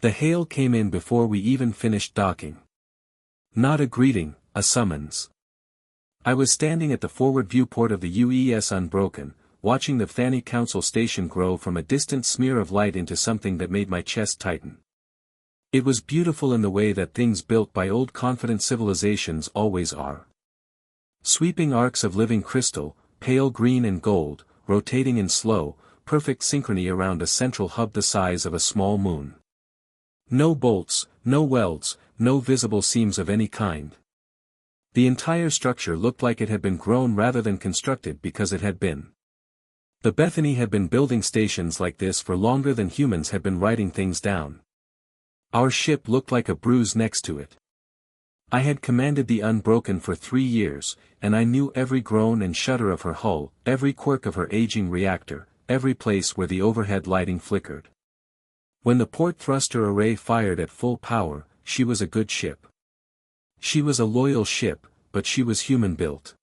The hail came in before we even finished docking. Not a greeting, a summons. I was standing at the forward viewport of the UES Unbroken, watching the Thani Council station grow from a distant smear of light into something that made my chest tighten. It was beautiful in the way that things built by old confident civilizations always are. Sweeping arcs of living crystal, pale green and gold, rotating in slow, perfect synchrony around a central hub the size of a small moon. No bolts, no welds, no visible seams of any kind. The entire structure looked like it had been grown rather than constructed because it had been. The Bethany had been building stations like this for longer than humans had been writing things down. Our ship looked like a bruise next to it. I had commanded the Unbroken for 3 years, and I knew every groan and shudder of her hull, every quirk of her aging reactor, every place where the overhead lighting flickered. When the port thruster array fired at full power, she was a good ship. She was a loyal ship, but she was human-built.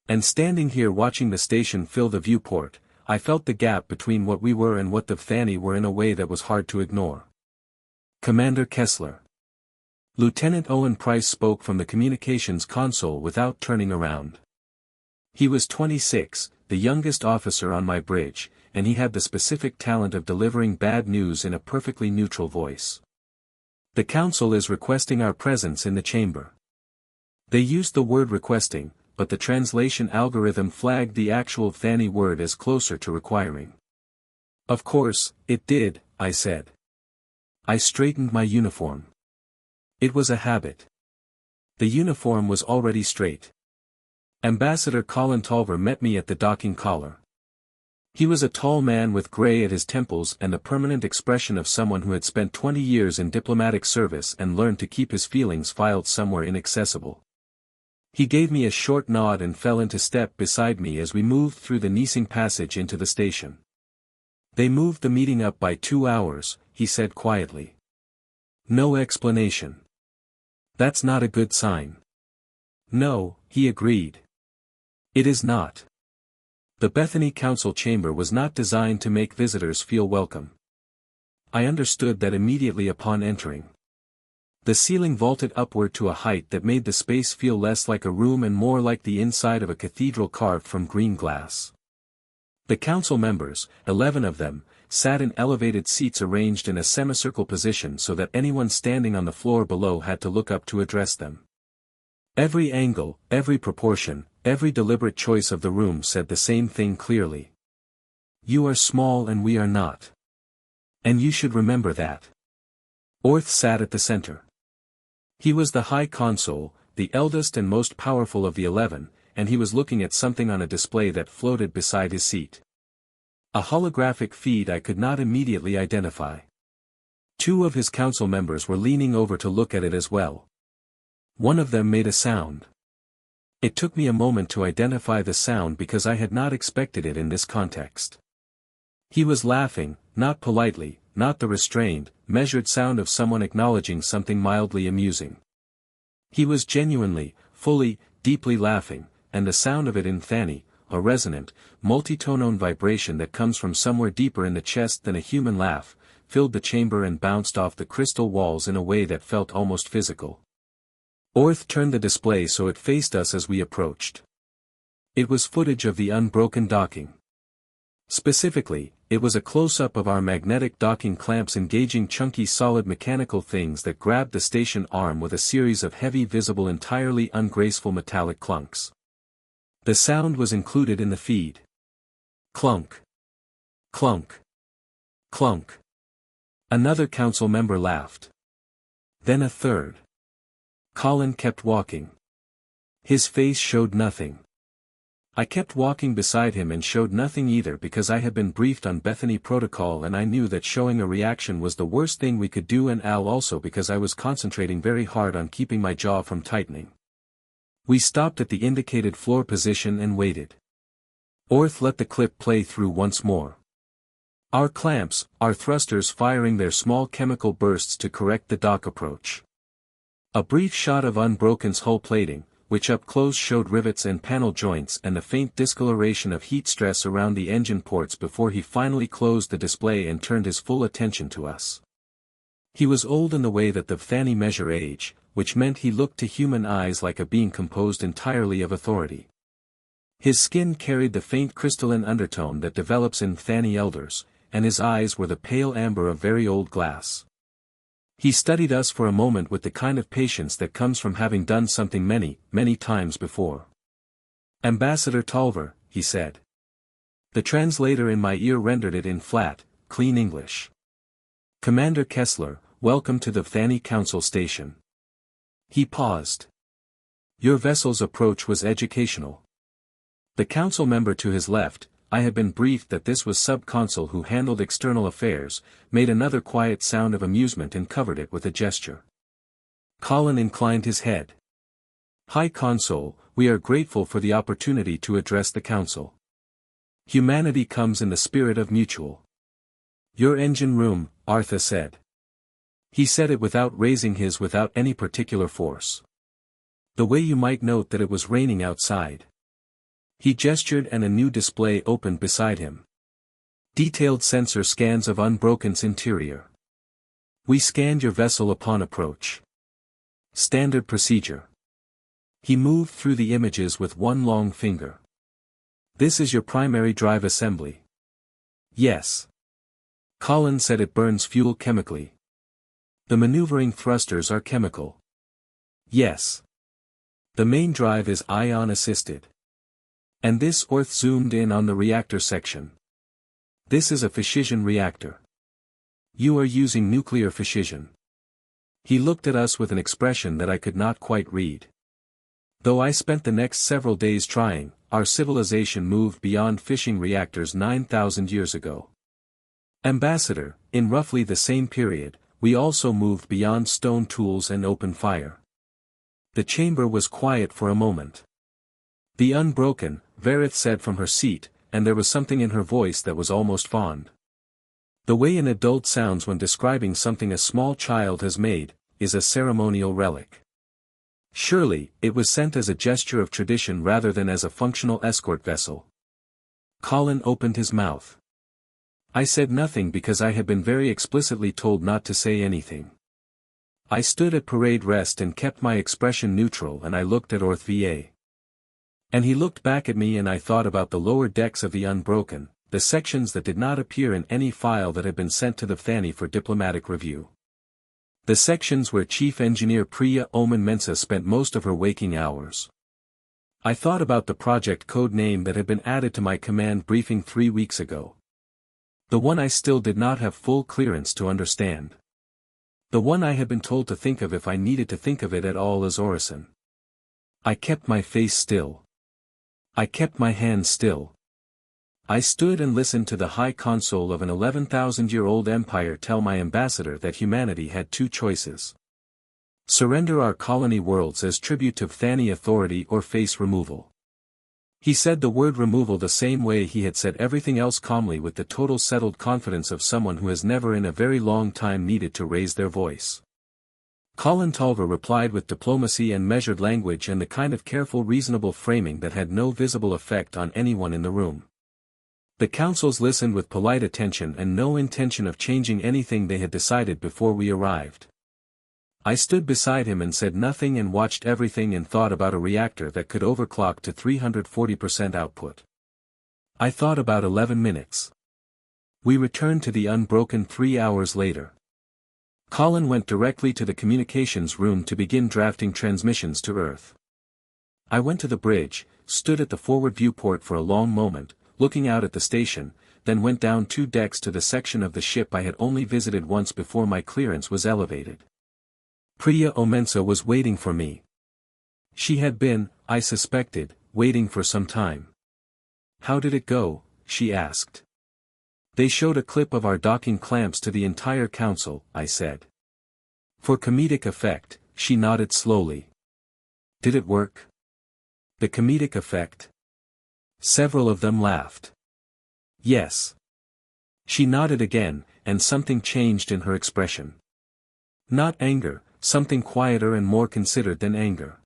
And standing here watching the station fill the viewport, I felt the gap between what we were and what the Thani were in a way that was hard to ignore. Commander Kessler. Lieutenant Owen Price spoke from the communications console without turning around. He was 26, the youngest officer on my bridge, and he had the specific talent of delivering bad news in a perfectly neutral voice. The Council is requesting our presence in the chamber. They used the word requesting, but the translation algorithm flagged the actual Thani word as closer to requiring. Of course, it did, I said. I straightened my uniform. It was a habit. The uniform was already straight. Ambassador Colin Tolver met me at the docking collar. He was a tall man with gray at his temples and the permanent expression of someone who had spent 20 years in diplomatic service and learned to keep his feelings filed somewhere inaccessible. He gave me a short nod and fell into step beside me as we moved through the Nising passage into the station. They moved the meeting up by 2 hours, he said quietly. No explanation. That's not a good sign. No, he agreed. It is not. The Bethany Council chamber was not designed to make visitors feel welcome. I understood that immediately upon entering. The ceiling vaulted upward to a height that made the space feel less like a room and more like the inside of a cathedral carved from green glass. The council members, 11 of them, sat in elevated seats arranged in a semicircle position so that anyone standing on the floor below had to look up to address them. Every angle, every proportion, every deliberate choice of the room said the same thing clearly. You are small and we are not. And you should remember that. Orth sat at the center. He was the High Consul, the eldest and most powerful of the 11, and he was looking at something on a display that floated beside his seat. A holographic feed I could not immediately identify. 2 of his council members were leaning over to look at it as well. One of them made a sound. It took me a moment to identify the sound because I had not expected it in this context. He was laughing, not politely, not the restrained, measured sound of someone acknowledging something mildly amusing. He was genuinely, fully, deeply laughing, and the sound of it in Thani, a resonant, multi-tone vibration that comes from somewhere deeper in the chest than a human laugh, filled the chamber and bounced off the crystal walls in a way that felt almost physical. Orth turned the display so it faced us as we approached. It was footage of the Unbroken docking. Specifically, it was a close-up of our magnetic docking clamps engaging chunky solid mechanical things that grabbed the station arm with a series of heavy visible entirely ungraceful metallic clunks. The sound was included in the feed. Clunk. Clunk. Clunk. Another council member laughed. Then a third. Colin kept walking. His face showed nothing. I kept walking beside him and showed nothing either because I had been briefed on Bethany protocol and I knew that showing a reaction was the worst thing we could do, and Al also because I was concentrating very hard on keeping my jaw from tightening. We stopped at the indicated floor position and waited. Orth let the clip play through once more. Our clamps, our thrusters firing their small chemical bursts to correct the dock approach. A brief shot of Unbroken's hull plating, which up close showed rivets and panel joints and the faint discoloration of heat stress around the engine ports before he finally closed the display and turned his full attention to us. He was old in the way that the Thani measure age, which meant he looked to human eyes like a being composed entirely of authority. His skin carried the faint crystalline undertone that develops in Thani elders, and his eyes were the pale amber of very old glass. He studied us for a moment with the kind of patience that comes from having done something many, many times before. "Ambassador Tolver," he said. The translator in my ear rendered it in flat, clean English. "Commander Kessler, welcome to the Thani Council Station." He paused. "Your vessel's approach was educational." The council member to his left, I had been briefed that this was sub-consul who handled external affairs, made another quiet sound of amusement and covered it with a gesture. Colin inclined his head. "High Consul, we are grateful for the opportunity to address the council. Humanity comes in the spirit of mutual." "Your engine room," Artha said. He said it without raising his without any particular force. "The way you might note that it was raining outside." He gestured and a new display opened beside him. Detailed sensor scans of Unbroken's interior. "We scanned your vessel upon approach. Standard procedure." He moved through the images with one long finger. "This is your primary drive assembly." "Yes." Colin said it burns fuel chemically. "The maneuvering thrusters are chemical." "Yes." "The main drive is ion-assisted." And this Orth zoomed in on the reactor section. "This is a fission reactor. You are using nuclear fission." He looked at us with an expression that I could not quite read. Though I spent the next several days trying, our civilization moved beyond fission reactors 9,000 years ago. "Ambassador, in roughly the same period, we also moved beyond stone tools and open fire." The chamber was quiet for a moment. "The Unbroken," Varith said from her seat, and there was something in her voice that was almost fond. "The way an adult sounds when describing something a small child has made, is a ceremonial relic. Surely, it was sent as a gesture of tradition rather than as a functional escort vessel." Colin opened his mouth. I said nothing because I had been very explicitly told not to say anything. I stood at parade rest and kept my expression neutral, and I looked at Orth VA. And he looked back at me, and I thought about the lower decks of the Unbroken, the sections that did not appear in any file that had been sent to the Thani for diplomatic review. The sections where Chief Engineer Priya Oman Mensa spent most of her waking hours. I thought about the project code name that had been added to my command briefing 3 weeks ago. The one I still did not have full clearance to understand. The one I had been told to think of if I needed to think of it at all as Orison. I kept my face still. I kept my hands still. I stood and listened to the High Consul of an 11,000-year-old empire tell my ambassador that humanity had 2 choices. Surrender our colony worlds as tribute to Thani authority or face removal. He said the word removal the same way he had said everything else, calmly, with the total settled confidence of someone who has never in a very long time needed to raise their voice. Colin Tolver replied with diplomacy and measured language and the kind of careful, reasonable framing that had no visible effect on anyone in the room. The councils listened with polite attention and no intention of changing anything they had decided before we arrived. I stood beside him and said nothing and watched everything and thought about a reactor that could overclock to 340% output. I thought about 11 minutes. We returned to the Unbroken 3 hours later. Colin went directly to the communications room to begin drafting transmissions to Earth. I went to the bridge, stood at the forward viewport for a long moment, looking out at the station, then went down 2 decks to the section of the ship I had only visited once before my clearance was elevated. Priya Omensa was waiting for me. She had been, I suspected, waiting for some time. "How did it go?" she asked. "They showed a clip of our docking clamps to the entire council," I said. For comedic effect, she nodded slowly. "Did it work?" "The comedic effect?" Several of them laughed. "Yes." She nodded again, and something changed in her expression. Not anger, something quieter and more considered than anger.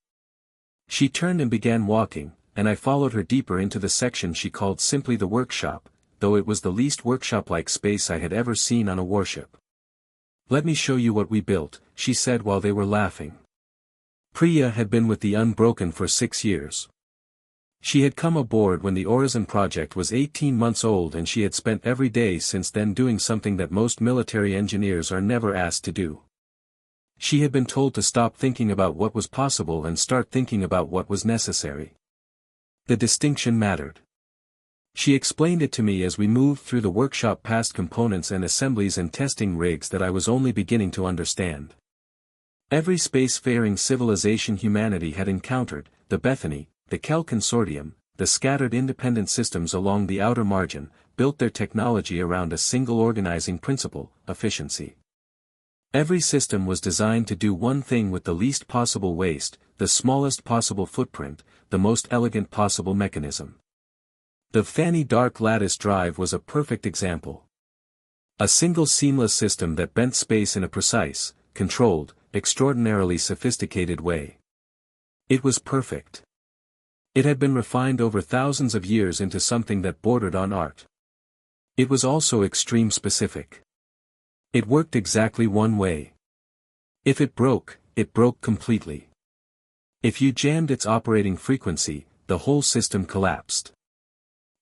She turned and began walking, and I followed her deeper into the section she called simply the workshop, though it was the least workshop-like space I had ever seen on a warship. "Let me show you what we built," she said while they were laughing. Priya had been with the Unbroken for 6 years. She had come aboard when the Horizon project was 18 months old, and she had spent every day since then doing something that most military engineers are never asked to do. She had been told to stop thinking about what was possible and start thinking about what was necessary. The distinction mattered. She explained it to me as we moved through the workshop past components and assemblies and testing rigs that I was only beginning to understand. Every spacefaring civilization humanity had encountered, the Bethany, the Kel Consortium, the scattered independent systems along the outer margin, built their technology around a single organizing principle: efficiency. Every system was designed to do one thing with the least possible waste, the smallest possible footprint, the most elegant possible mechanism. The Fanny Dark Lattice Drive was a perfect example. A single seamless system that bent space in a precise, controlled, extraordinarily sophisticated way. It was perfect. It had been refined over thousands of years into something that bordered on art. It was also extreme specific. It worked exactly one way. If it broke completely. If you jammed its operating frequency, the whole system collapsed.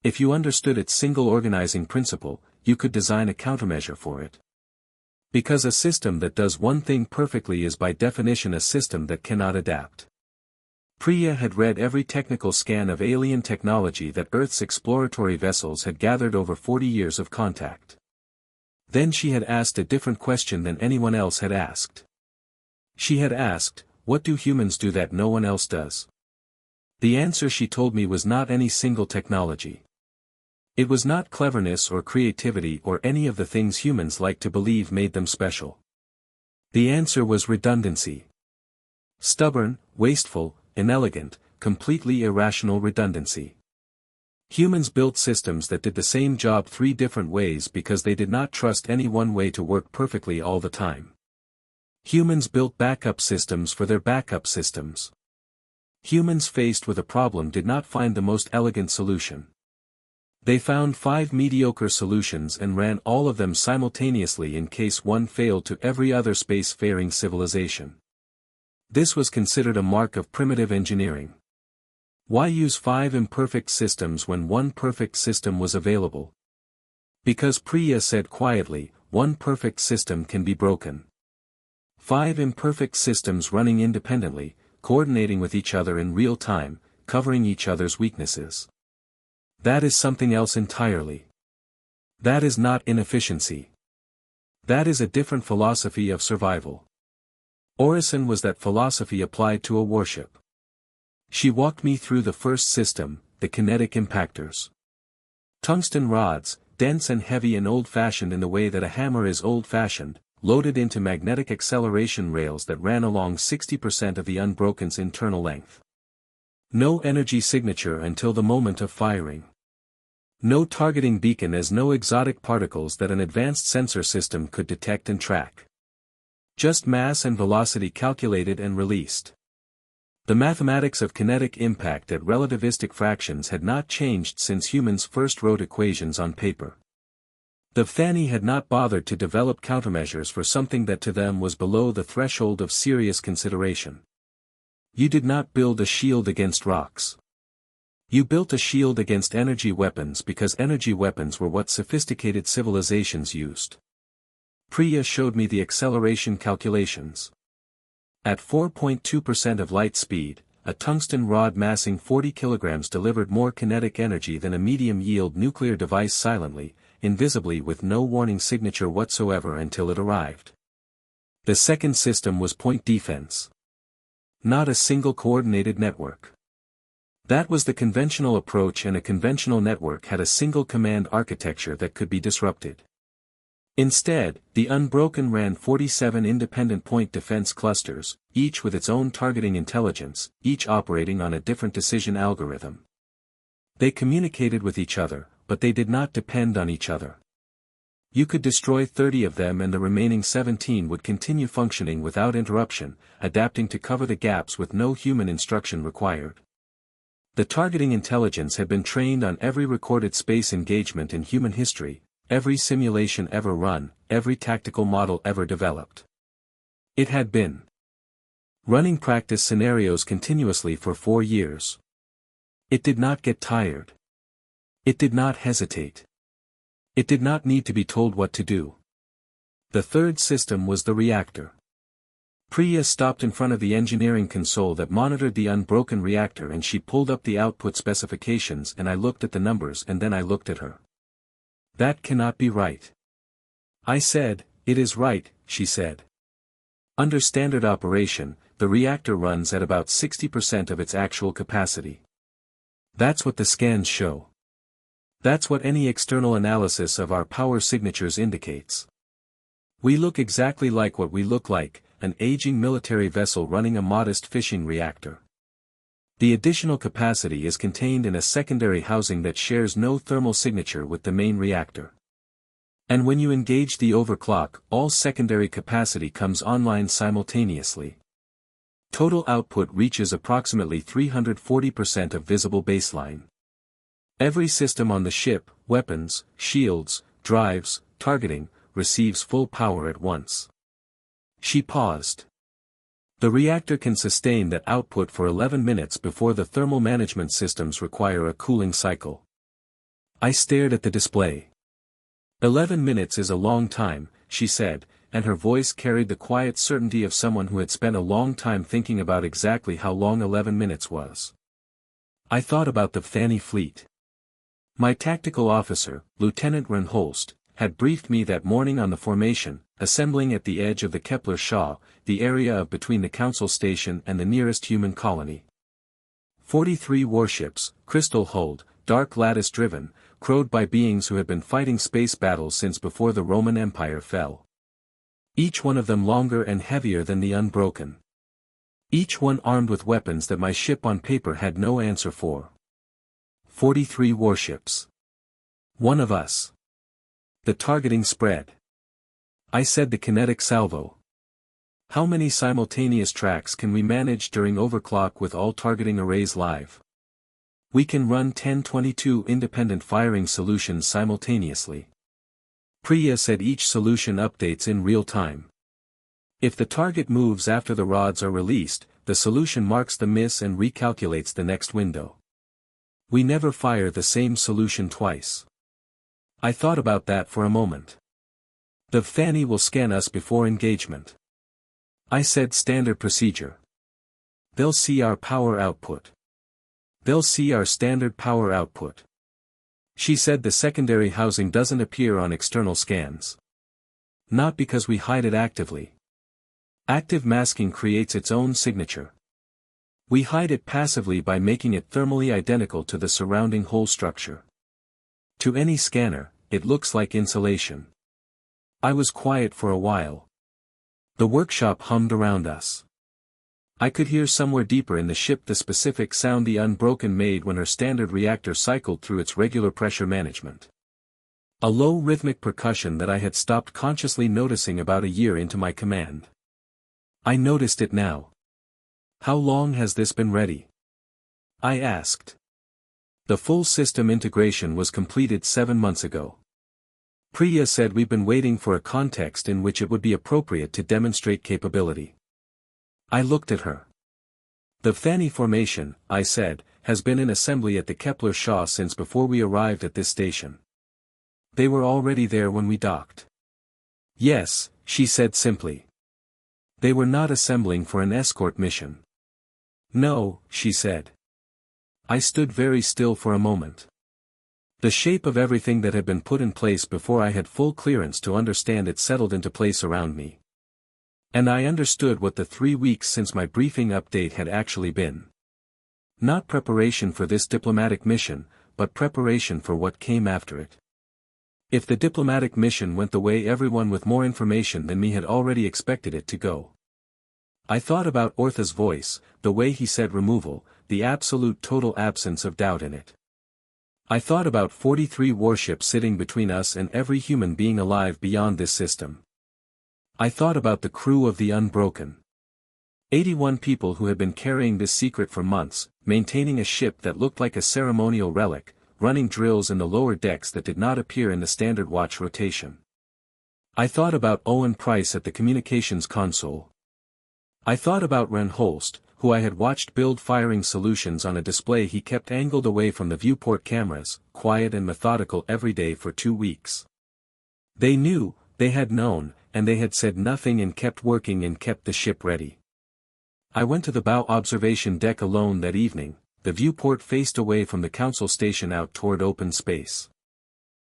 If you understood its single organizing principle, you could design a countermeasure for it. Because a system that does one thing perfectly is by definition a system that cannot adapt. Priya had read every technical scan of alien technology that Earth's exploratory vessels had gathered over 40 years of contact. Then she had asked a different question than anyone else had asked. She had asked, "What do humans do that no one else does?" The answer, she told me, was not any single technology. It was not cleverness or creativity or any of the things humans like to believe made them special. The answer was redundancy. Stubborn, wasteful, inelegant, completely irrational redundancy. Humans built systems that did the same job 3 different ways because they did not trust any one way to work perfectly all the time. Humans built backup systems for their backup systems. Humans faced with a problem did not find the most elegant solution. They found 5 mediocre solutions and ran all of them simultaneously in case one failed to every other space-faring civilization. This was considered a mark of primitive engineering. Why use 5 imperfect systems when one perfect system was available? Because Priya said quietly, one perfect system can be broken. 5 imperfect systems running independently, coordinating with each other in real time, covering each other's weaknesses. That is something else entirely. That is not inefficiency. That is a different philosophy of survival. Horizon was that philosophy applied to a warship. She walked me through the first system, the kinetic impactors. Tungsten rods, dense and heavy and old-fashioned in the way that a hammer is old-fashioned, loaded into magnetic acceleration rails that ran along 60% of the Unbroken's internal length. No energy signature until the moment of firing. No targeting beacon, as no exotic particles that an advanced sensor system could detect and track. Just mass and velocity calculated and released. The mathematics of kinetic impact at relativistic fractions had not changed since humans first wrote equations on paper. The Fanny had not bothered to develop countermeasures for something that to them was below the threshold of serious consideration. You did not build a shield against rocks. You built a shield against energy weapons because energy weapons were what sophisticated civilizations used. Priya showed me the acceleration calculations. At 4.2% of light speed, a tungsten rod massing 40 kilograms delivered more kinetic energy than a medium-yield nuclear device silently, invisibly, with no warning signature whatsoever until it arrived. The second system was point defense. Not a single coordinated network. That was the conventional approach, and a conventional network had a single command architecture that could be disrupted. Instead, the Unbroken ran 47 independent point defense clusters, each with its own targeting intelligence, each operating on a different decision algorithm. They communicated with each other, but they did not depend on each other. You could destroy 30 of them and the remaining 17 would continue functioning without interruption, adapting to cover the gaps with no human instruction required. The targeting intelligence had been trained on every recorded space engagement in human history, every simulation ever run, every tactical model ever developed. It had been running practice scenarios continuously for 4 years. It did not get tired. It did not hesitate. It did not need to be told what to do. The third system was the reactor. Priya stopped in front of the engineering console that monitored the unbroken reactor, and she pulled up the output specifications, and I looked at the numbers and then I looked at her. That cannot be right. I said, it is right, she said. Under standard operation, the reactor runs at about 60% of its actual capacity. That's what the scans show. That's what any external analysis of our power signatures indicates. We look exactly like what we look like, an aging military vessel running a modest fishing reactor. The additional capacity is contained in a secondary housing that shares no thermal signature with the main reactor. And when you engage the overclock, all secondary capacity comes online simultaneously. Total output reaches approximately 340% of visible baseline. Every system on the ship, weapons, shields, drives, targeting, receives full power at once. She paused. The reactor can sustain that output for 11 minutes before the thermal management systems require a cooling cycle. I stared at the display. 11 minutes is a long time, she said, and her voice carried the quiet certainty of someone who had spent a long time thinking about exactly how long 11 minutes was. I thought about the Fanny fleet. My tactical officer, Lieutenant Reinholst, had briefed me that morning on the formation, assembling at the edge of the Kepler Shaw, the area of between the Council Station and the nearest human colony. 43 warships, crystal-hulled, dark lattice-driven, crowed by beings who had been fighting space battles since before the Roman Empire fell. Each one of them longer and heavier than the Unbroken. Each one armed with weapons that my ship on paper had no answer for. 43 warships. One of us. The targeting spread. I said the kinetic salvo. How many simultaneous tracks can we manage during overclock with all targeting arrays live? We can run 1022 independent firing solutions simultaneously. Priya said each solution updates in real time. If the target moves after the rods are released, the solution marks the miss and recalculates the next window. We never fire the same solution twice. I thought about that for a moment. The Fanny will scan us before engagement. I said standard procedure. They'll see our power output. They'll see our standard power output. She said the secondary housing doesn't appear on external scans. Not because we hide it actively. Active masking creates its own signature. We hide it passively by making it thermally identical to the surrounding hull structure. To any scanner, it looks like insulation. I was quiet for a while. The workshop hummed around us. I could hear somewhere deeper in the ship the specific sound the Unbroken made when her standard reactor cycled through its regular pressure management. A low rhythmic percussion that I had stopped consciously noticing about a year into my command. I noticed it now. How long has this been ready? I asked. The full system integration was completed 7 months ago. Priya said we've been waiting for a context in which it would be appropriate to demonstrate capability. I looked at her. The Fanny formation, I said, has been in assembly at the Kepler Shaw since before we arrived at this station. They were already there when we docked. Yes, she said simply. They were not assembling for an escort mission. No, she said. I stood very still for a moment. The shape of everything that had been put in place before I had full clearance to understand it settled into place around me. And I understood what the 3 weeks since my briefing update had actually been. Not preparation for this diplomatic mission, but preparation for what came after it. If the diplomatic mission went the way everyone with more information than me had already expected it to go. I thought about Ortha's voice, the way he said removal, the absolute total absence of doubt in it. I thought about 43 warships sitting between us and every human being alive beyond this system. I thought about the crew of the Unbroken. 81 people who had been carrying this secret for months, maintaining a ship that looked like a ceremonial relic, running drills in the lower decks that did not appear in the standard watch rotation. I thought about Owen Price at the communications console. I thought about Ren Holst, who I had watched build firing solutions on a display he kept angled away from the viewport cameras, quiet and methodical every day for 2 weeks. They knew, they had known, and they had said nothing and kept working and kept the ship ready. I went to the bow observation deck alone that evening. The viewport faced away from the council station out toward open space.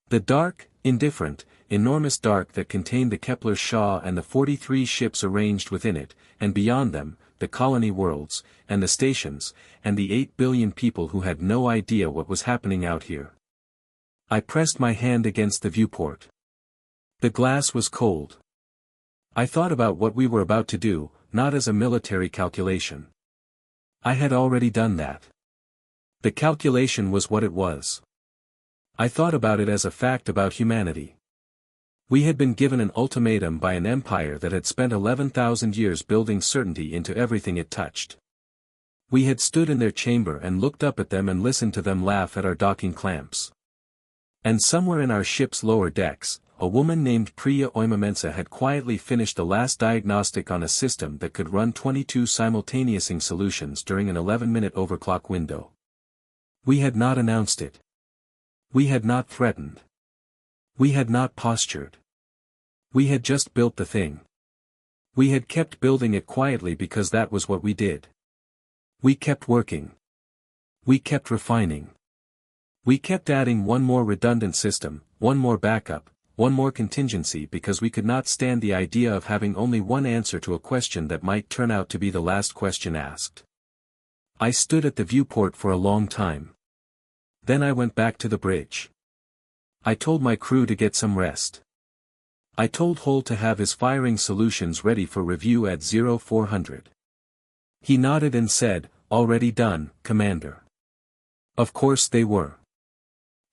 The dark, indifferent, enormous dark that contained the Kepler Shaw and the 43 ships arranged within it, and beyond them, the colony worlds, and the stations, and the 8 billion people who had no idea what was happening out here. I pressed my hand against the viewport. The glass was cold. I thought about what we were about to do, not as a military calculation. I had already done that. The calculation was what it was. I thought about it as a fact about humanity. We had been given an ultimatum by an empire that had spent 11,000 years building certainty into everything it touched. We had stood in their chamber and looked up at them and listened to them laugh at our docking clamps. And somewhere in our ship's lower decks, a woman named Priya Oimamensa had quietly finished the last diagnostic on a system that could run 22 simultaneousing solutions during an 11-minute overclock window. We had not announced it. We had not threatened. We had not postured. We had just built the thing. We had kept building it quietly because that was what we did. We kept working. We kept refining. We kept adding one more redundant system, one more backup, one more contingency because we could not stand the idea of having only one answer to a question that might turn out to be the last question asked. I stood at the viewport for a long time. Then I went back to the bridge. I told my crew to get some rest. I told Hull to have his firing solutions ready for review at 0400. He nodded and said, "Already done, Commander." Of course they were.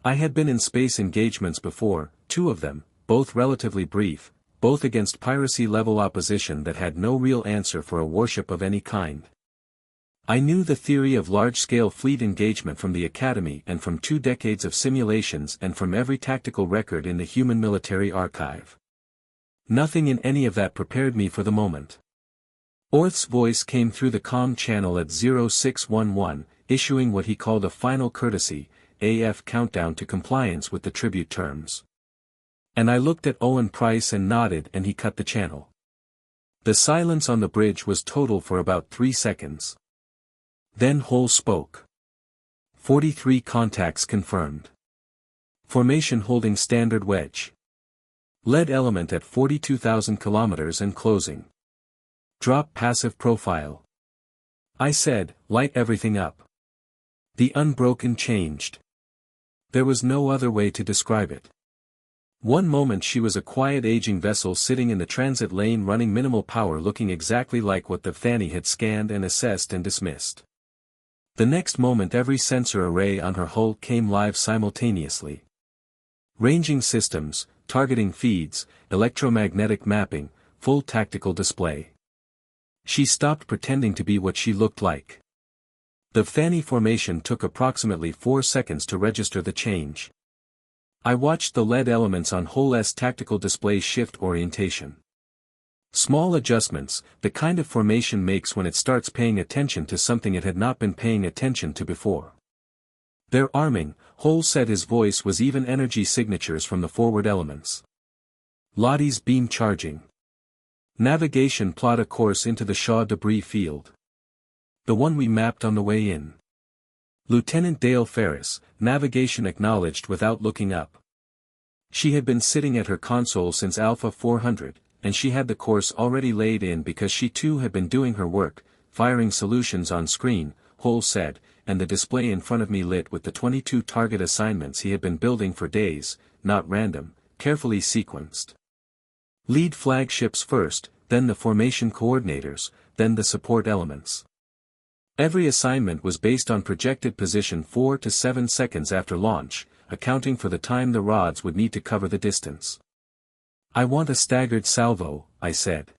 I had been in space engagements before, 2 of them, both relatively brief, both against piracy-level opposition that had no real answer for a warship of any kind. I knew the theory of large-scale fleet engagement from the Academy and from 2 decades of simulations and from every tactical record in the human military archive. Nothing in any of that prepared me for the moment. Orth's voice came through the comm channel at 0611, issuing what he called a final courtesy, AF countdown to compliance with the tribute terms. And I looked at Owen Price and nodded and he cut the channel. The silence on the bridge was total for about 3 seconds. Then Hull spoke. 43 contacts confirmed. Formation holding standard wedge. Lead element at 42,000 kilometers and closing. Drop passive profile. I said, light everything up. The unbroken changed. There was no other way to describe it. One moment she was a quiet aging vessel sitting in the transit lane running minimal power looking exactly like what the Fanny had scanned and assessed and dismissed. The next moment every sensor array on her hull came live simultaneously. Ranging systems, targeting feeds, electromagnetic mapping, full tactical display. She stopped pretending to be what she looked like. The Fanny formation took approximately 4 seconds to register the change. I watched the lead elements on Hull's tactical display shift orientation. Small adjustments, the kind of formation makes when it starts paying attention to something it had not been paying attention to before. They're arming, Hull said. His voice was even energy signatures from the forward elements. Lottie's beam charging. Navigation plot a course into the Shaw debris field. The one we mapped on the way in. Lieutenant Dale Ferris, navigation acknowledged without looking up. She had been sitting at her console since Alpha 400, and she had the course already laid in because she too had been doing her work, firing solutions on screen, Hull said, and the display in front of me lit with the 22 target assignments he had been building for days, not random, carefully sequenced. Lead flagships first, then the formation coordinators, then the support elements. Every assignment was based on projected position 4 to 7 seconds after launch, accounting for the time the rods would need to cover the distance. I want a staggered salvo, I said.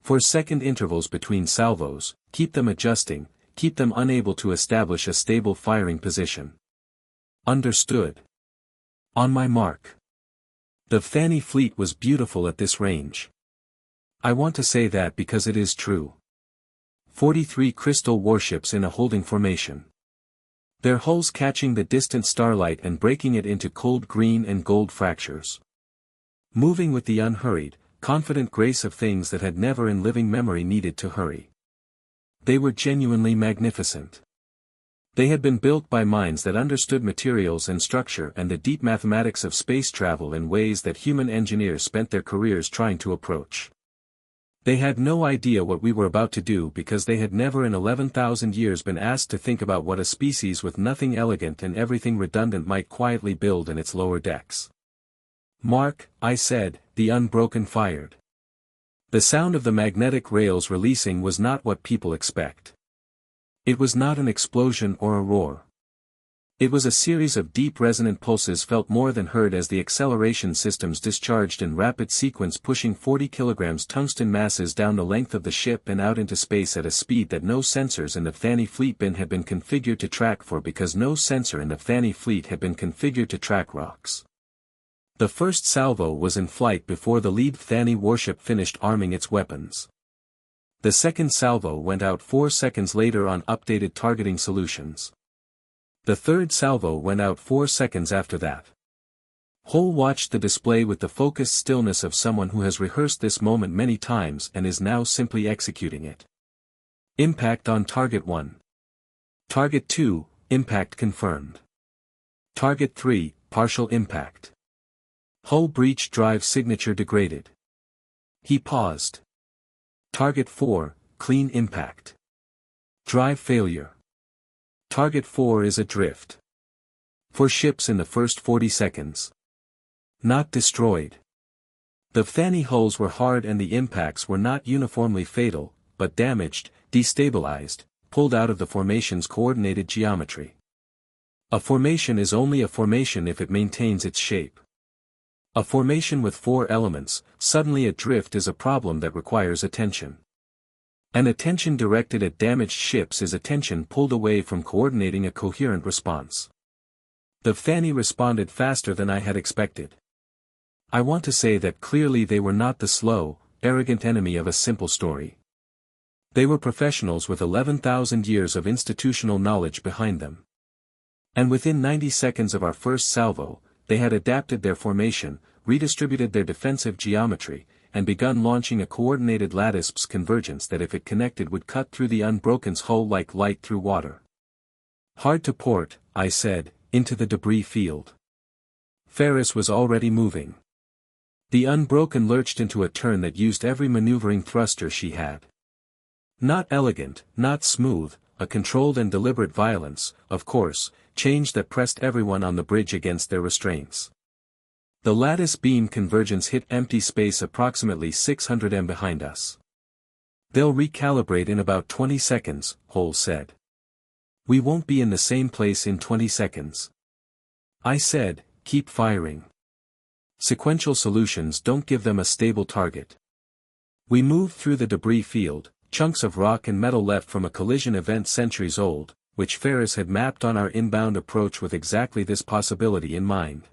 For second intervals between salvos, keep them adjusting, keep them unable to establish a stable firing position. Understood. On my mark. The Thani fleet was beautiful at this range. I want to say that because it is true. 43 crystal warships in a holding formation. Their hulls catching the distant starlight and breaking it into cold green and gold fractures. Moving with the unhurried, confident grace of things that had never in living memory needed to hurry. They were genuinely magnificent. They had been built by minds that understood materials and structure and the deep mathematics of space travel in ways that human engineers spent their careers trying to approach. They had no idea what we were about to do because they had never in 11,000 years been asked to think about what a species with nothing elegant and everything redundant might quietly build in its lower decks. "Mark," I said, the unbroken fired. The sound of the magnetic rails releasing was not what people expect. It was not an explosion or a roar. It was a series of deep resonant pulses felt more than heard as the acceleration systems discharged in rapid sequence, pushing 40 kilograms tungsten masses down the length of the ship and out into space at a speed that no sensors in the Thani fleet bin had been configured to track for, because no sensor in the Thani fleet had been configured to track rocks. The first salvo was in flight before the lead Thani warship finished arming its weapons. The second salvo went out 4 seconds later on updated targeting solutions. The third salvo went out 4 seconds after that. Hull watched the display with the focused stillness of someone who has rehearsed this moment many times and is now simply executing it. Impact on Target 1. Target 2, impact confirmed. Target 3, partial impact. Hull breach drive signature degraded. He paused. Target 4, clean impact. Drive failure. Target 4 is adrift. For ships in the first 40 seconds. Not destroyed. The Thani hulls were hard and the impacts were not uniformly fatal, but damaged, destabilized, pulled out of the formation's coordinated geometry. A formation is only a formation if it maintains its shape. A formation with 4 elements, suddenly adrift, is a problem that requires attention. And attention directed at damaged ships is attention pulled away from coordinating a coherent response. The Thani responded faster than I had expected. I want to say that clearly they were not the slow, arrogant enemy of a simple story. They were professionals with 11,000 years of institutional knowledge behind them. And within 90 seconds of our first salvo, they had adapted their formation, redistributed their defensive geometry, and begun launching a coordinated lattice's convergence that if it connected would cut through the Unbroken's hull like light through water. Hard to port, I said, into the debris field. Ferris was already moving. The Unbroken lurched into a turn that used every maneuvering thruster she had. Not elegant, not smooth, a controlled and deliberate violence, of course, change that pressed everyone on the bridge against their restraints. The lattice beam convergence hit empty space approximately 600 m behind us. "They'll recalibrate in about 20 seconds, Hull said. "We won't be in the same place in 20 seconds. I said, "Keep firing. Sequential solutions don't give them a stable target." We moved through the debris field, chunks of rock and metal left from a collision event centuries old, which Ferris had mapped on our inbound approach with exactly this possibility in mind.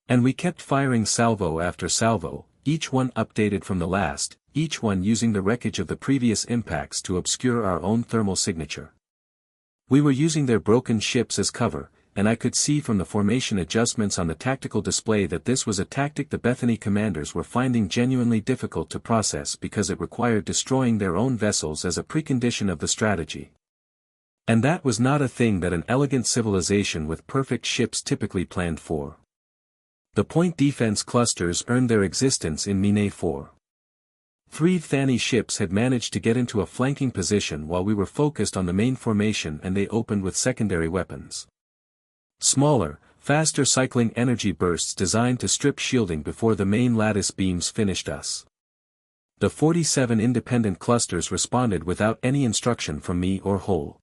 And we kept firing salvo after salvo, each one updated from the last, each one using the wreckage of the previous impacts to obscure our own thermal signature. We were using their broken ships as cover, and I could see from the formation adjustments on the tactical display that this was a tactic the Bethany commanders were finding genuinely difficult to process because it required destroying their own vessels as a precondition of the strategy. And that was not a thing that an elegant civilization with perfect ships typically planned for. The point defense clusters earned their existence in Mine 4. 3 Thani ships had managed to get into a flanking position while we were focused on the main formation, and they opened with secondary weapons. Smaller, faster cycling energy bursts designed to strip shielding before the main lattice beams finished us. The 47 independent clusters responded without any instruction from me or Hull.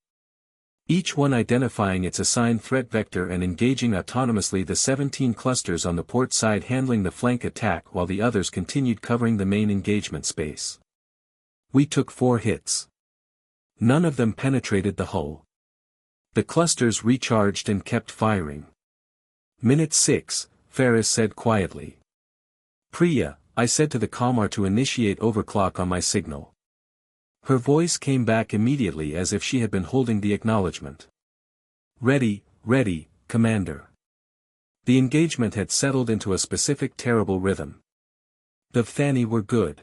Each one identifying its assigned threat vector and engaging autonomously, the 17 clusters on the port side handling the flank attack while the others continued covering the main engagement space. We took 4 hits. None of them penetrated the hull. The clusters recharged and kept firing. Minute 6, Ferris said quietly. Priya, I said to the Kalmar to initiate overclock on my signal. Her voice came back immediately as if she had been holding the acknowledgement. Ready, Commander. The engagement had settled into a specific terrible rhythm. The Thani were good.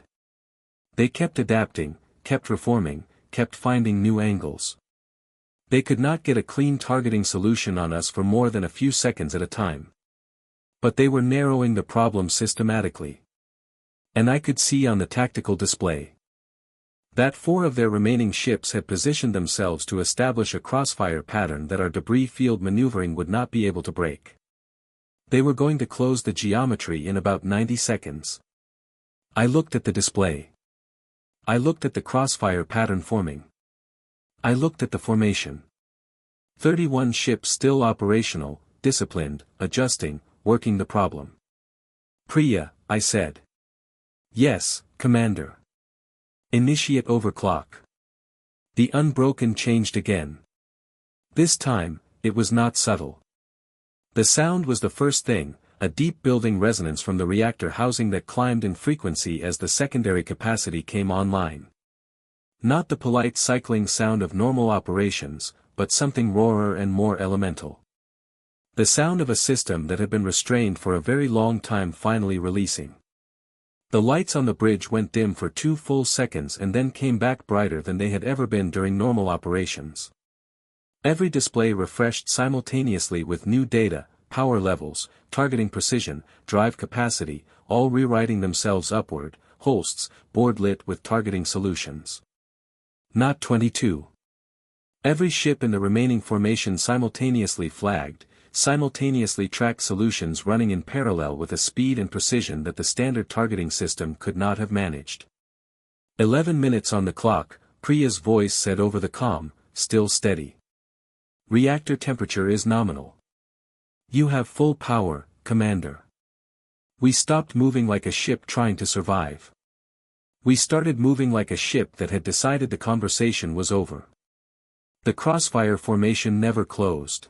They kept adapting, kept reforming, kept finding new angles. They could not get a clean targeting solution on us for more than a few seconds at a time. But they were narrowing the problem systematically. And I could see on the tactical display that 4 of their remaining ships had positioned themselves to establish a crossfire pattern that our debris field maneuvering would not be able to break. They were going to close the geometry in about 90 seconds. I looked at the display. I looked at the crossfire pattern forming. I looked at the formation. 31 ships still operational, disciplined, adjusting, working the problem. Priya, I said. Yes, Commander. Initiate overclock. The unbroken changed again. This time, it was not subtle. The sound was the first thing, a deep building resonance from the reactor housing that climbed in frequency as the secondary capacity came online. Not the polite cycling sound of normal operations, but something rawer and more elemental. The sound of a system that had been restrained for a very long time finally releasing. The lights on the bridge went dim for 2 full seconds and then came back brighter than they had ever been during normal operations. Every display refreshed simultaneously with new data, power levels, targeting precision, drive capacity, all rewriting themselves upward, hosts, board lit with targeting solutions. Not 22. Every ship in the remaining formation simultaneously flagged, simultaneously tracked solutions running in parallel with a speed and precision that the standard targeting system could not have managed. 11 minutes on the clock, Priya's voice said over the comm, still steady. Reactor temperature is nominal. You have full power, Commander. We stopped moving like a ship trying to survive. We started moving like a ship that had decided the conversation was over. The crossfire formation never closed.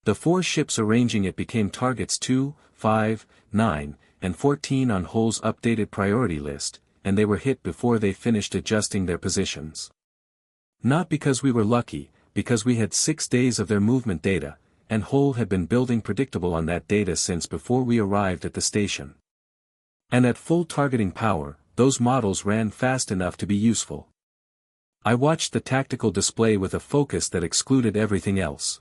The 4 ships arranging it became targets 2, 5, 9, and 14 on Hull's updated priority list, and they were hit before they finished adjusting their positions. Not because we were lucky, because we had 6 days of their movement data, and Hull had been building predictable on that data since before we arrived at the station. And at full targeting power, those models ran fast enough to be useful. I watched the tactical display with a focus that excluded everything else.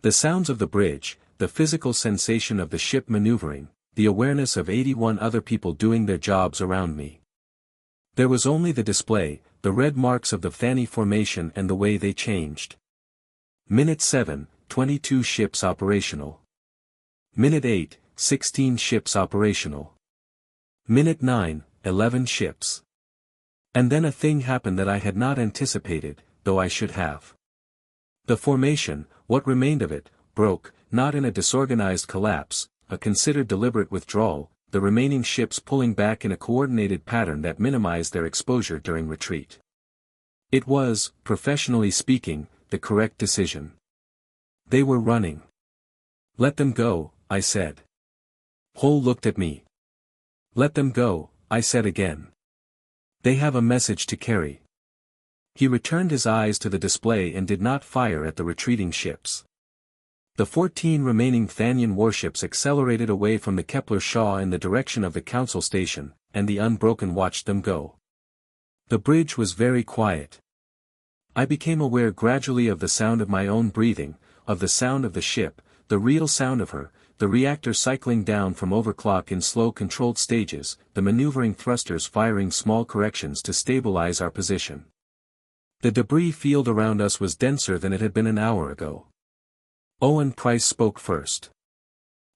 The sounds of the bridge, the physical sensation of the ship maneuvering, the awareness of 81 other people doing their jobs around me. There was only the display, the red marks of the Thani formation and the way they changed. Minute 7, 22 ships operational. Minute 8, 16 ships operational. Minute 9, 11 ships. And then a thing happened that I had not anticipated, though I should have. The formation, what remained of it, broke, not in a disorganized collapse, a considered deliberate withdrawal, the remaining ships pulling back in a coordinated pattern that minimized their exposure during retreat. It was, professionally speaking, the correct decision. They were running. Let them go, I said. Hull looked at me. Let them go, I said again. They have a message to carry. He returned his eyes to the display and did not fire at the retreating ships. The 14 remaining Thanian warships accelerated away from the Kepler-Shaw in the direction of the Council Station, and the Unbroken watched them go. The bridge was very quiet. I became aware gradually of the sound of my own breathing, of the sound of the ship, the real sound of her, the reactor cycling down from overclock in slow controlled stages, the maneuvering thrusters firing small corrections to stabilize our position. The debris field around us was denser than it had been an hour ago. Owen Price spoke first.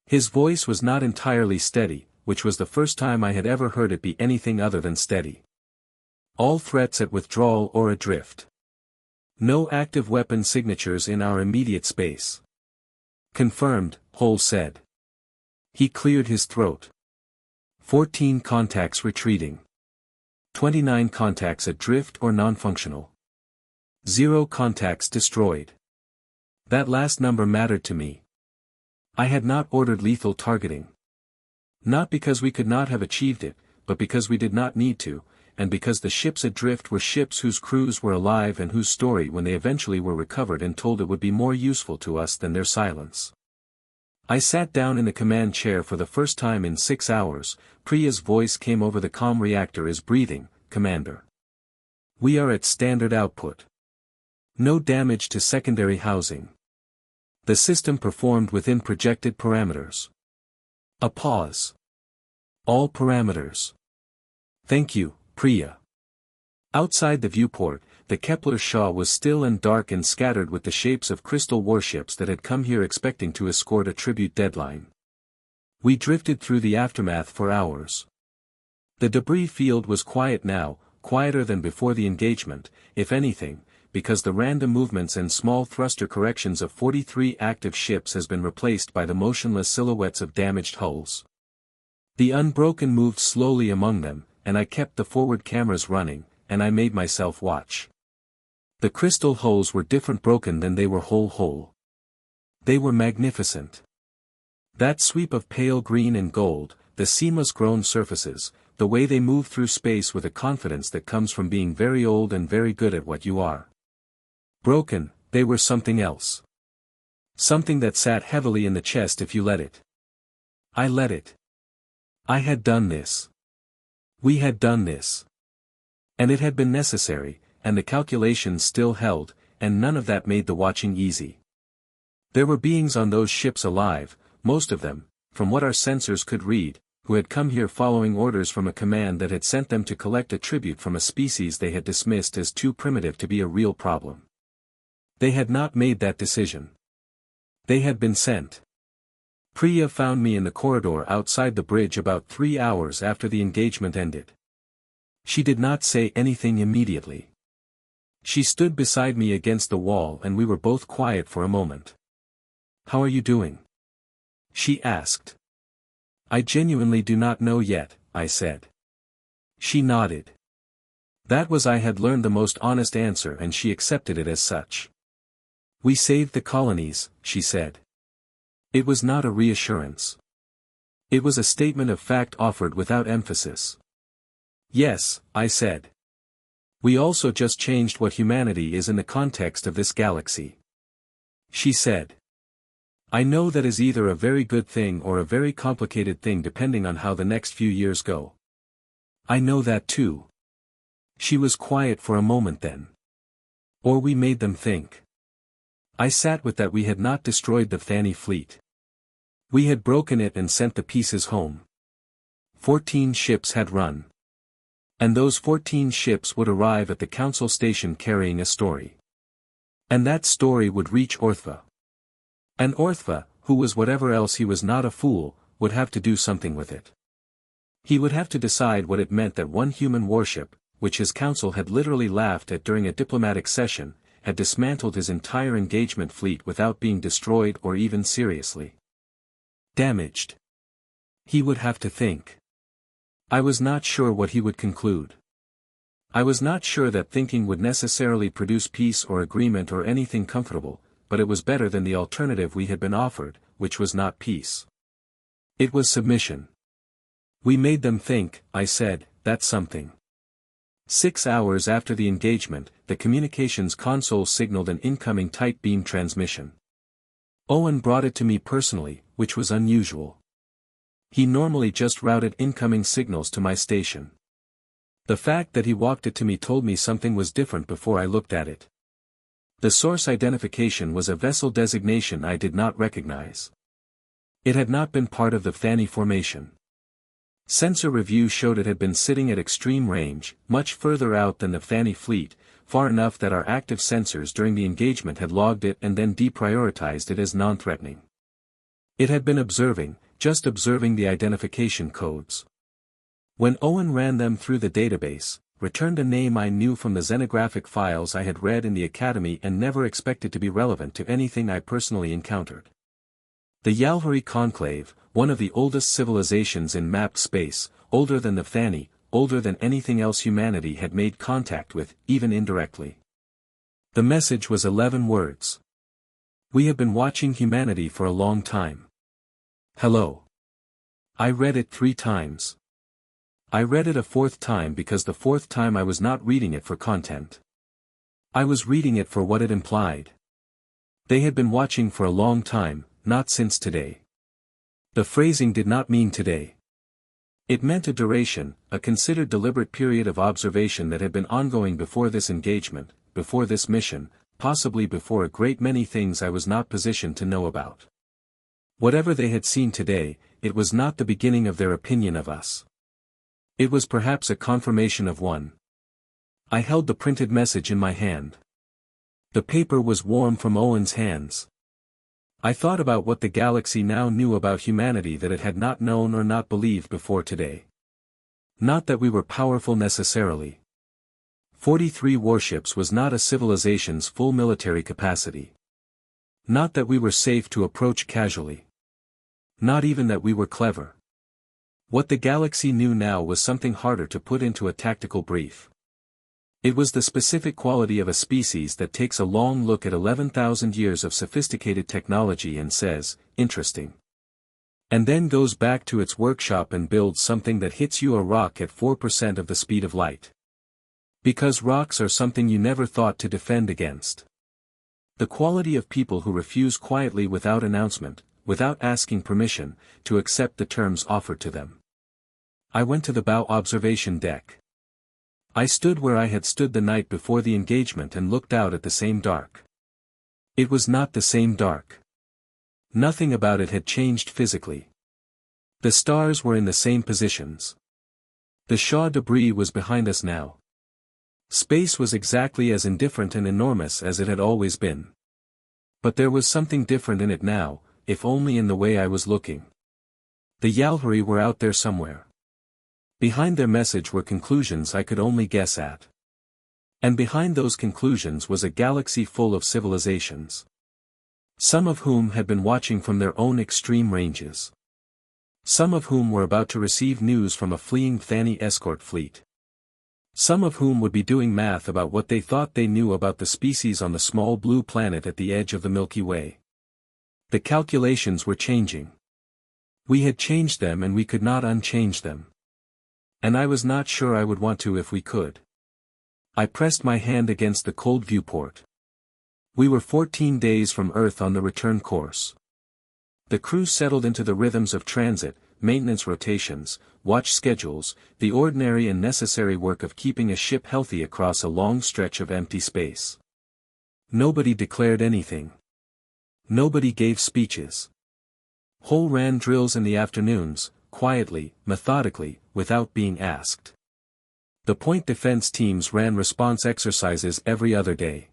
His voice was not entirely steady, which was the first time I had ever heard it be anything other than steady. All threats at withdrawal or adrift. No active weapon signatures in our immediate space. Confirmed, Hull said. He cleared his throat. 14 contacts retreating. 29 contacts adrift or non-functional. 0 contacts destroyed. That last number mattered to me. I had not ordered lethal targeting. Not because we could not have achieved it, but because we did not need to, and because the ships adrift were ships whose crews were alive and whose story when they eventually were recovered and told it would be more useful to us than their silence. I sat down in the command chair for the first time in 6 hours. Priya's voice came over the comm reactor is breathing, Commander. We are at standard output. No damage to secondary housing. The system performed within projected parameters. A pause. All parameters. Thank you, Priya. Outside the viewport, the Kepler Shaw was still and dark and scattered with the shapes of crystal warships that had come here expecting to escort a tribute deadline. We drifted through the aftermath for hours. The debris field was quiet now, quieter than before the engagement, if anything, because the random movements and small thruster corrections of 43 active ships has been replaced by the motionless silhouettes of damaged hulls. The Unbroken moved slowly among them, and I kept the forward cameras running, and I made myself watch. The crystal hulls were different broken than they were whole. They were magnificent. That sweep of pale green and gold, the seamless grown surfaces, the way they move through space with a confidence that comes from being very old and very good at what you are. Broken, they were something else. Something that sat heavily in the chest if you let it. I let it. I had done this. We had done this. And it had been necessary, and the calculations still held, and none of that made the watching easy. There were beings on those ships alive, most of them, from what our sensors could read, who had come here following orders from a command that had sent them to collect a tribute from a species they had dismissed as too primitive to be a real problem. They had not made that decision. They had been sent. Priya found me in the corridor outside the bridge about 3 hours after the engagement ended. She did not say anything immediately. She stood beside me against the wall and we were both quiet for a moment. How are you doing? She asked. I genuinely do not know yet, I said. She nodded. That was I had learned the most honest answer and she accepted it as such. We saved the colonies, she said. It was not a reassurance. It was a statement of fact offered without emphasis. Yes, I said. We also just changed what humanity is in the context of this galaxy. She said. I know that is either a very good thing or a very complicated thing depending on how the next few years go. I know that too. She was quiet for a moment then. Or we made them think. I sat with that we had not destroyed the Thani fleet. We had broken it and sent the pieces home. 14 ships had run. And those 14 ships would arrive at the council station carrying a story. And that story would reach Orthva. And Orthva, who was whatever else he was not a fool, would have to do something with it. He would have to decide what it meant that one human warship, which his council had literally laughed at during a diplomatic session, had dismantled his entire engagement fleet without being destroyed or even seriously damaged. He would have to think. I was not sure what he would conclude. I was not sure that thinking would necessarily produce peace or agreement or anything comfortable, but it was better than the alternative we had been offered, which was not peace. It was submission. We made them think, I said, that's something. 6 hours after the engagement, the communications console signaled an incoming tight beam transmission. Owen brought it to me personally, which was unusual. He normally just routed incoming signals to my station. The fact that he walked it to me told me something was different before I looked at it. The source identification was a vessel designation I did not recognize. It had not been part of the Thani formation. Sensor review showed it had been sitting at extreme range, much further out than the Thani fleet, far enough that our active sensors during the engagement had logged it and then deprioritized it as non-threatening. It had been observing, just observing the identification codes. When Owen ran them through the database, returned a name I knew from the xenographic files I had read in the academy and never expected to be relevant to anything I personally encountered. The Yalhuri Conclave, one of the oldest civilizations in mapped space, older than the Thani, older than anything else humanity had made contact with, even indirectly. The message was 11 words. We have been watching humanity for a long time. Hello. I read it 3 times. I read it a 4th time because the 4th time I was not reading it for content. I was reading it for what it implied. They had been watching for a long time, not since today. The phrasing did not mean today. It meant a duration, a considered deliberate period of observation that had been ongoing before this engagement, before this mission, possibly before a great many things I was not positioned to know about. Whatever they had seen today, it was not the beginning of their opinion of us. It was perhaps a confirmation of one. I held the printed message in my hand. The paper was warm from Owen's hands. I thought about what the galaxy now knew about humanity that it had not known or not believed before today. Not that we were powerful necessarily. 43 warships was not a civilization's full military capacity. Not that we were safe to approach casually. Not even that we were clever. What the galaxy knew now was something harder to put into a tactical brief. It was the specific quality of a species that takes a long look at 11,000 years of sophisticated technology and says, interesting. And then goes back to its workshop and builds something that hits you a rock at 4% of the speed of light. Because rocks are something you never thought to defend against. The quality of people who refuse quietly without announcement, without asking permission, to accept the terms offered to them. I went to the bow observation deck. I stood where I had stood the night before the engagement and looked out at the same dark. It was not the same dark. Nothing about it had changed physically. The stars were in the same positions. The Shaw debris was behind us now. Space was exactly as indifferent and enormous as it had always been. But there was something different in it now, if only in the way I was looking. The Yalhuri were out there somewhere. Behind their message were conclusions I could only guess at. And behind those conclusions was a galaxy full of civilizations. Some of whom had been watching from their own extreme ranges. Some of whom were about to receive news from a fleeing Thani escort fleet. Some of whom would be doing math about what they thought they knew about the species on the small blue planet at the edge of the Milky Way. The calculations were changing. We had changed them and we could not unchange them. And I was not sure I would want to if we could. I pressed my hand against the cold viewport. We were 14 days from Earth on the return course. The crew settled into the rhythms of transit, maintenance rotations, watch schedules, the ordinary and necessary work of keeping a ship healthy across a long stretch of empty space. Nobody declared anything. Nobody gave speeches. Hull ran drills in the afternoons, quietly, methodically, without being asked. The point defense teams ran response exercises every other day.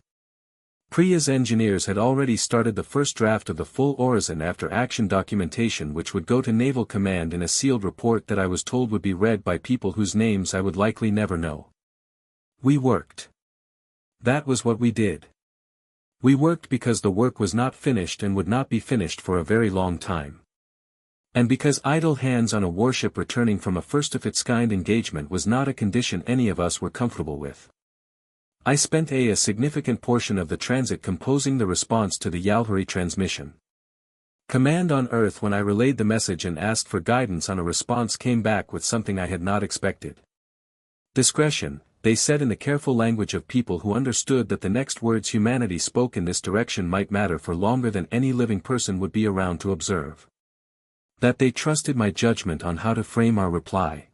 Priya's engineers had already started the first draft of the full Horizon after action documentation which would go to Naval Command in a sealed report that I was told would be read by people whose names I would likely never know. We worked. That was what we did. We worked because the work was not finished and would not be finished for a very long time. And because idle hands on a warship returning from a first-of-its-kind engagement was not a condition any of us were comfortable with. I spent a significant portion of the transit composing the response to the Yalhuri transmission. Command on Earth when I relayed the message and asked for guidance on a response came back with something I had not expected. Discretion, they said in the careful language of people who understood that the next words humanity spoke in this direction might matter for longer than any living person would be around to observe. That they trusted my judgment on how to frame our reply.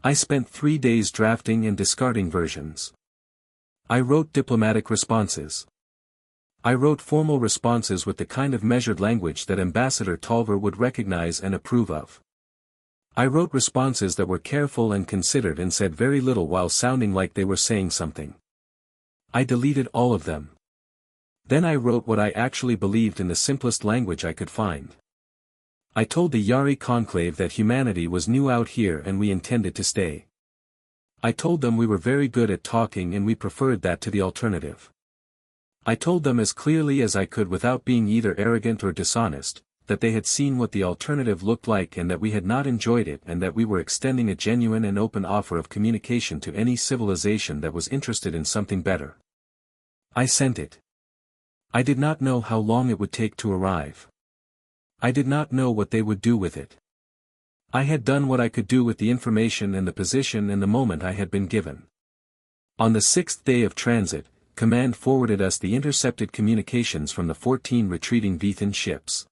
I spent 3 days drafting and discarding versions. I wrote diplomatic responses. I wrote formal responses with the kind of measured language that Ambassador Tolver would recognize and approve of. I wrote responses that were careful and considered and said very little while sounding like they were saying something. I deleted all of them. Then I wrote what I actually believed in the simplest language I could find. I told the Yari conclave that humanity was new out here and we intended to stay. I told them we were very good at talking and we preferred that to the alternative. I told them as clearly as I could without being either arrogant or dishonest, that they had seen what the alternative looked like and that we had not enjoyed it and that we were extending a genuine and open offer of communication to any civilization that was interested in something better. I sent it. I did not know how long it would take to arrive. I did not know what they would do with it. I had done what I could do with the information and the position and the moment I had been given. On the 6th day of transit, Command forwarded us the intercepted communications from the 14 retreating Vethan ships.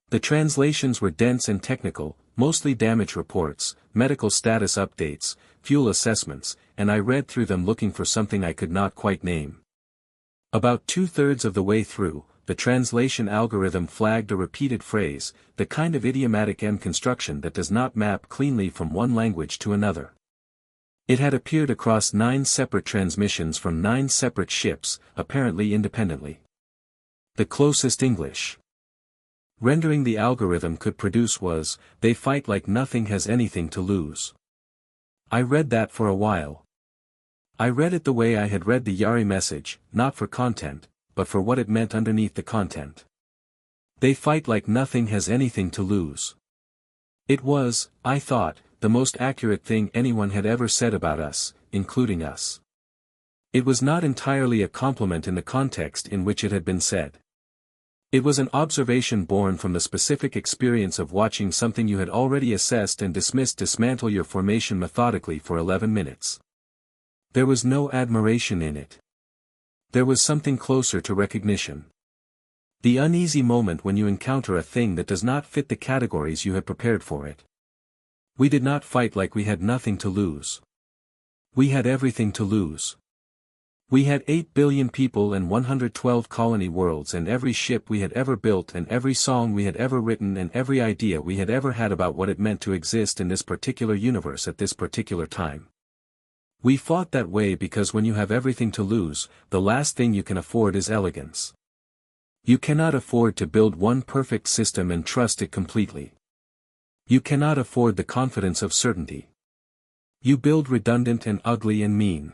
The translations were dense and technical, mostly damage reports, medical status updates, fuel assessments, and I read through them looking for something I could not quite name. About 2/3 of the way through, the translation algorithm flagged a repeated phrase, the kind of idiomatic M construction that does not map cleanly from one language to another. It had appeared across 9 separate transmissions from 9 separate ships, apparently independently. The closest English rendering the algorithm could produce was, "They fight like nothing has anything to lose." I read that for a while. I read it the way I had read the Yari message, not for content, but for what it meant underneath the content. They fight like nothing has anything to lose. It was, I thought, the most accurate thing anyone had ever said about us, including us. It was not entirely a compliment in the context in which it had been said. It was an observation born from the specific experience of watching something you had already assessed and dismissed dismantle your formation methodically for 11 minutes. There was no admiration in it. There was something closer to recognition. The uneasy moment when you encounter a thing that does not fit the categories you had prepared for it. We did not fight like we had nothing to lose. We had everything to lose. We had 8 billion people and 112 colony worlds and every ship we had ever built and every song we had ever written and every idea we had ever had about what it meant to exist in this particular universe at this particular time. We fought that way because when you have everything to lose, the last thing you can afford is elegance. You cannot afford to build one perfect system and trust it completely. You cannot afford the confidence of certainty. You build redundant and ugly and mean.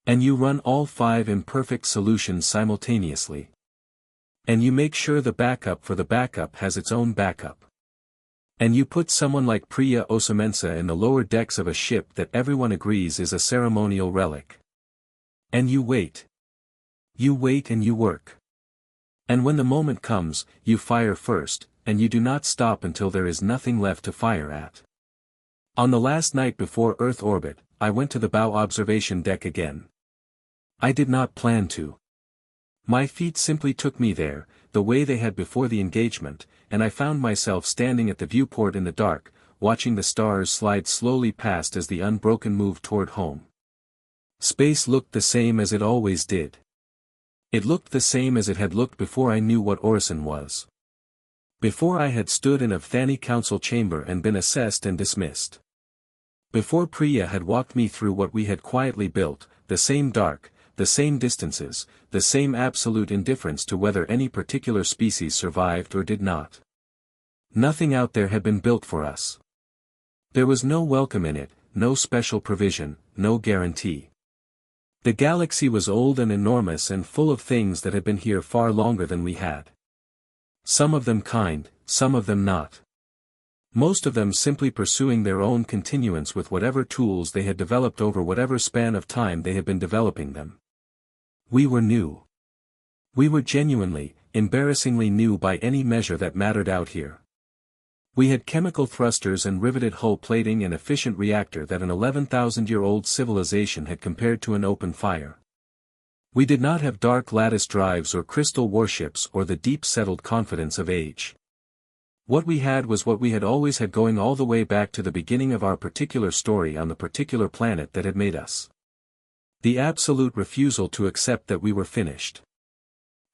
And you run all 5 imperfect solutions simultaneously. And you make sure the backup for the backup has its own backup. And you put someone like Priya Osamensa in the lower decks of a ship that everyone agrees is a ceremonial relic. And you wait. You wait and you work. And when the moment comes, you fire first, and you do not stop until there is nothing left to fire at. On the last night before Earth orbit, I went to the bow observation deck again. I did not plan to. My feet simply took me there, the way they had before the engagement, and I found myself standing at the viewport in the dark, watching the stars slide slowly past as the Unbroken moved toward home. Space looked the same as it always did. It looked the same as it had looked before I knew what Orison was. Before I had stood in a Thani council chamber and been assessed and dismissed. Before Priya had walked me through what we had quietly built, the same dark, the same distances, the same absolute indifference to whether any particular species survived or did not. Nothing out there had been built for us. There was no welcome in it, no special provision, no guarantee. The galaxy was old and enormous and full of things that had been here far longer than we had. Some of them kind, some of them not. Most of them simply pursuing their own continuance with whatever tools they had developed over whatever span of time they had been developing them. We were new. We were genuinely, embarrassingly new by any measure that mattered out here. We had chemical thrusters and riveted hull plating and efficient reactor that an 11,000-year-old civilization had compared to an open fire. We did not have dark lattice drives or crystal warships or the deep-settled confidence of age. What we had was what we had always had going all the way back to the beginning of our particular story on the particular planet that had made us. The absolute refusal to accept that we were finished.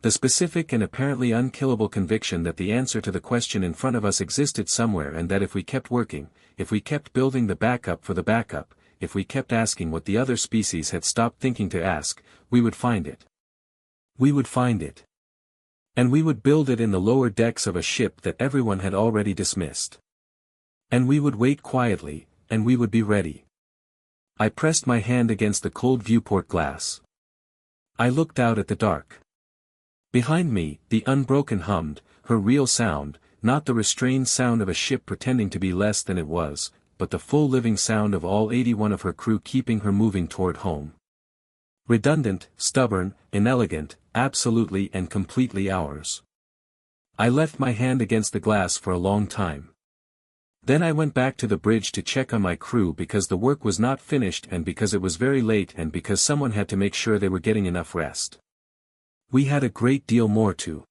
The specific and apparently unkillable conviction that the answer to the question in front of us existed somewhere and that if we kept working, if we kept building the backup for the backup, if we kept asking what the other species had stopped thinking to ask, we would find it. We would find it. And we would build it in the lower decks of a ship that everyone had already dismissed. And we would wait quietly, and we would be ready. I pressed my hand against the cold viewport glass. I looked out at the dark. Behind me, the Unbroken hummed, her real sound, not the restrained sound of a ship pretending to be less than it was, but the full living sound of all 81 of her crew keeping her moving toward home. Redundant, stubborn, inelegant, absolutely and completely ours. I left my hand against the glass for a long time. Then I went back to the bridge to check on my crew because the work was not finished and because it was very late and because someone had to make sure they were getting enough rest. We had a great deal more to